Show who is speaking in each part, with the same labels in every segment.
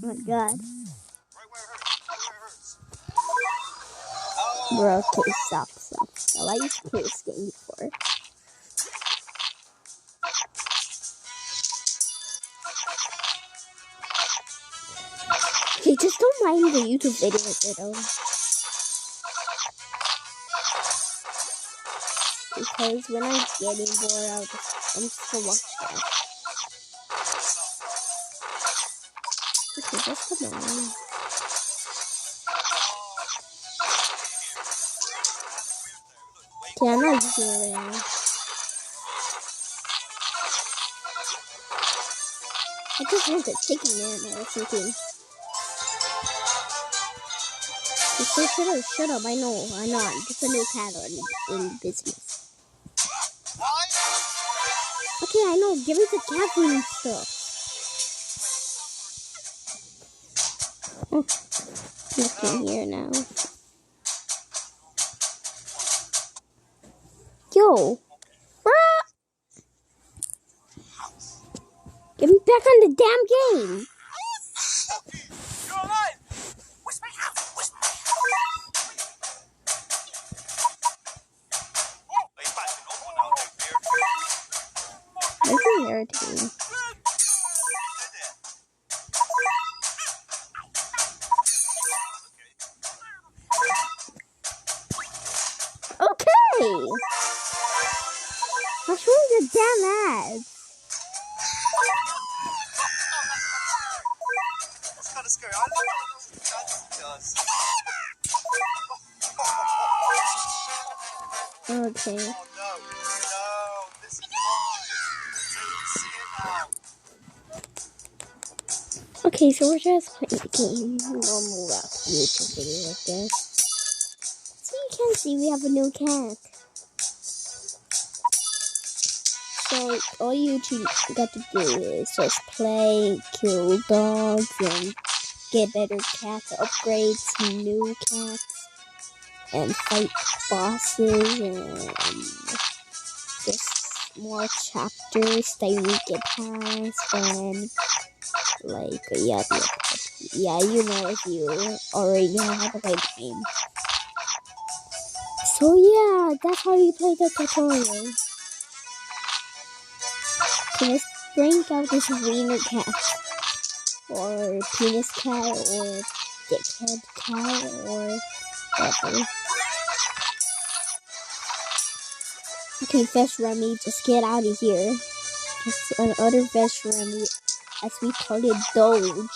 Speaker 1: Oh my god. Bro, okay, stop. I used to play this game before. Okay, just don't mind the YouTube video. Because when I'm getting bored, I'm just gonna watch that. Okay, just come on. Okay, I'm not using it right now. I just want the chicken man or something. Okay, shut up. I know. I'm just a new cat in business. Okay, I know. Give me the cat food and stuff. Look in here now. Yo. Get me back on the damn game.
Speaker 2: You're alive. Where's my house?
Speaker 1: This is irritating. Okay. What's wrong with the damn ads?
Speaker 2: That's kind of scary. I love what that does.
Speaker 1: Okay.
Speaker 2: Oh no, this is mine.
Speaker 1: Okay, so we're just playing the game. Normal YouTube video like this. So you can see we have a new cat. So all you got to do is just play, kill dogs, and get better cats, upgrade some new cats, and fight bosses, and just more chapters that you get past, and like, yeah, you know if you already know how to play the game. So yeah, that's how you play the tutorial. Okay, let's bring out this wiener cat, or penis cat, or dickhead cat, or whatever. Okay, Fish Remy, just get out of here. Just another Fish Remy, as we call it Doge.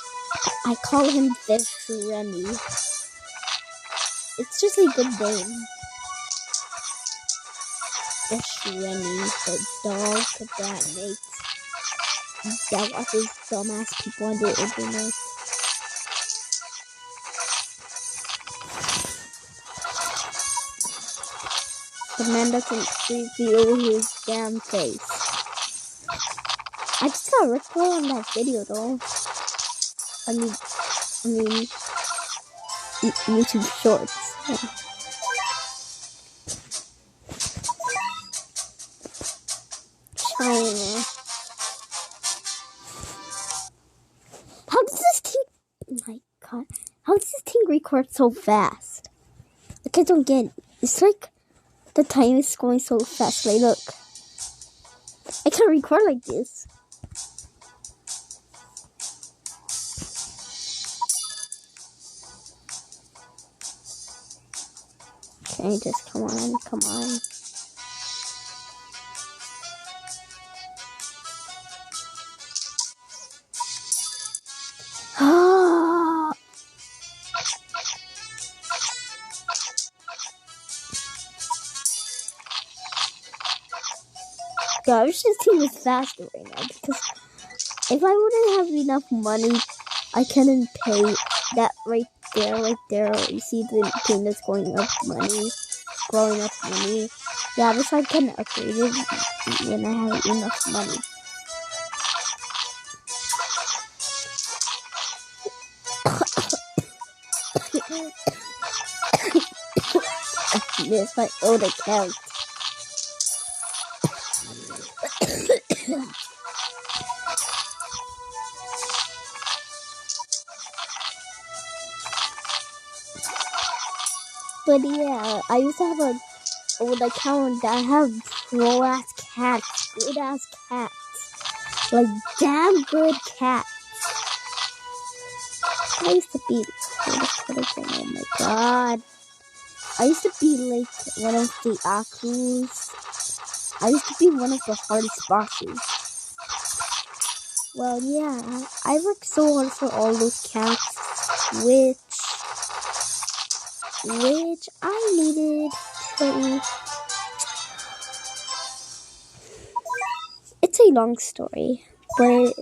Speaker 1: I call him Fish Remy. It's just a good name. Fish Remy, the dog that watches dumbass people on the internet. The man doesn't reveal his damn face. I just got ripped on that video though. I mean, YouTube Shorts. Yeah. China. How does this thing? Oh my god! How does this thing record so fast? Like I don't get it. It's like the time is going so fast. Like look, I can't record like this. Okay, just come on. Yeah, I wish this team was faster right now, because if I wouldn't have enough money, I couldn't pay that right there. You see the team that's growing up money. Yeah, this I can upgrade it when I have enough money. This my old account. But yeah, I used to have a old account that have pro ass cats, good ass cats, like damn good cats. I used to be, oh my god, I used to be like one of the Akus. I used to be one of the hardest bosses. Well, yeah, I worked so hard for all those cats, which I needed to. It's a long story, but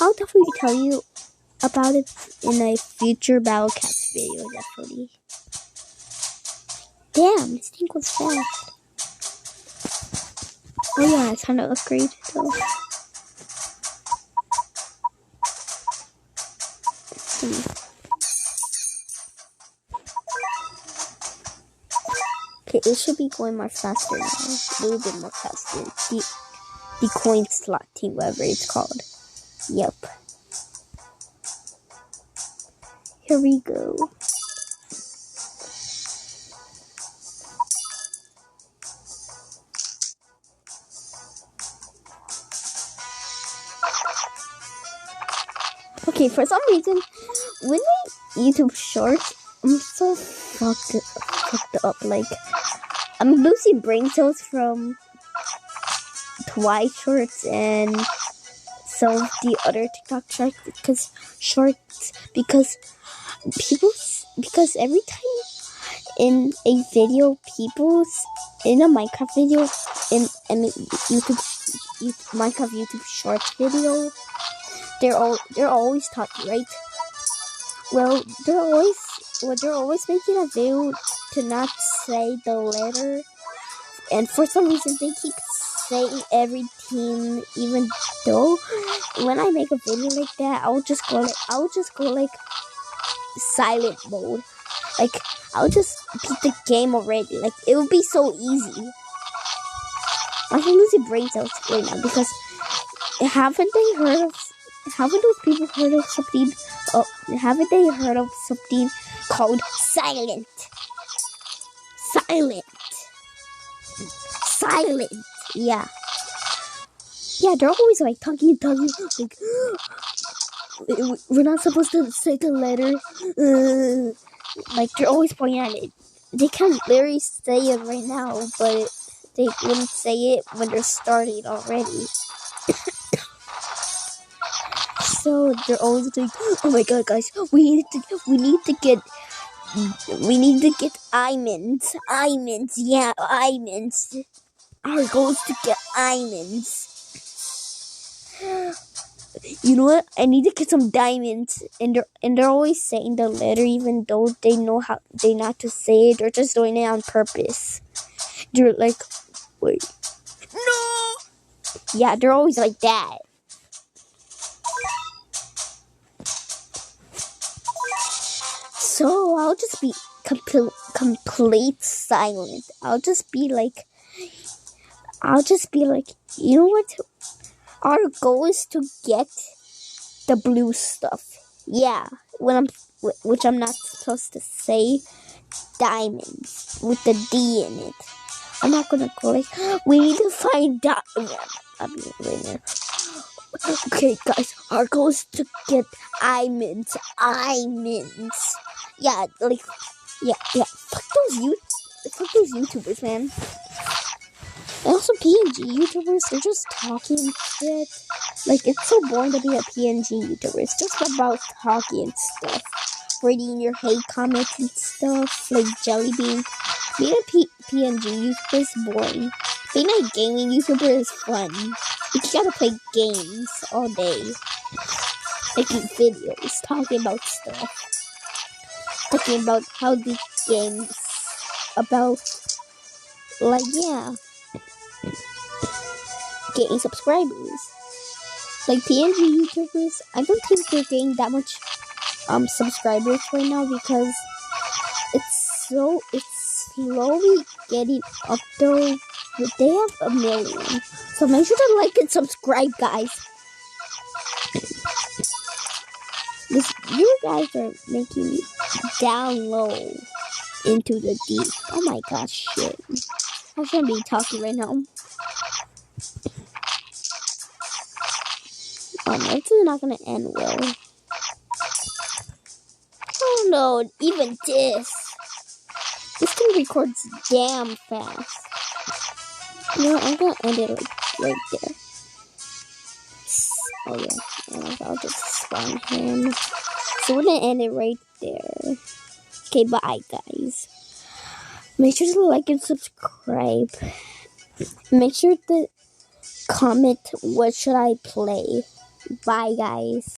Speaker 1: I'll definitely tell you about it in a future Battle Cats video, definitely. Damn, this thing was fast. Oh yeah, it's time to upgrade though. Okay, it should be going more faster now. A little bit more faster. The coin slot thing, whatever it's called. Yep. Here we go. Okay, for some reason, when I YouTube Shorts, I'm so fucked up. Like, I'm losing brain cells from Twice Shorts and some of the other TikTok shorts because every time in a video, in a Minecraft video, in Minecraft YouTube Shorts video, they're always talking, right? Well, they're always making a video to not say the letter, and for some reason they keep saying everything, even though when I make a video like that, I'll just go like silent mode. Like, I'll just beat the game already. Like, it would be so easy. I'm losing brain cells right now because haven't those people heard of something? Haven't they heard of something called silent? Silent. Yeah. Yeah, they're always like talking, like, we're not supposed to say the letter. Like, they're always pointing at it. They can't literally say it right now, but they wouldn't say it when they're starting already. So they're always like, oh my god, guys, we need to get diamonds. Yeah, diamonds. Our goal is to get diamonds. You know what? I need to get some diamonds, and they're always saying the letter, even though they know how they not to say it. They're just doing it on purpose. They're like, wait, no. Yeah, they're always like that. So I'll just be complete silent. I'll just be like, you know what? Our goal is to get the blue stuff. Yeah, which I'm not supposed to say diamonds with the D in it. I'm not gonna go like, we need to find diamonds. Okay, guys, our goal is to get diamonds. Yeah, like, yeah. Fuck those YouTubers, man. And also PNG YouTubers, they're just talking shit. Like, it's so boring to be a PNG YouTuber. It's just about talking and stuff. Reading your hate comments and stuff, like Jellybean. Being a PNG YouTuber is boring. Being a gaming YouTuber is fun. You just gotta play games all day. Making videos, talking about stuff. Talking about how the games about, like, yeah, getting subscribers. Like PNG YouTubers, I don't think they're getting that much subscribers right now because it's slowly getting up though. But they have 1 million, so make sure to like and subscribe, guys. You guys are making me down low. into the deep. Oh my gosh, shit. I shouldn't be talking right now. Oh no, this is not gonna end well. Oh no, even this. This thing records damn fast. You know, I'm gonna end it right there. Oh yeah, and I'll just spawn him. So we're gonna end it right there. Okay, bye guys. Make sure to like and subscribe. Make sure to comment what should I play. Bye guys.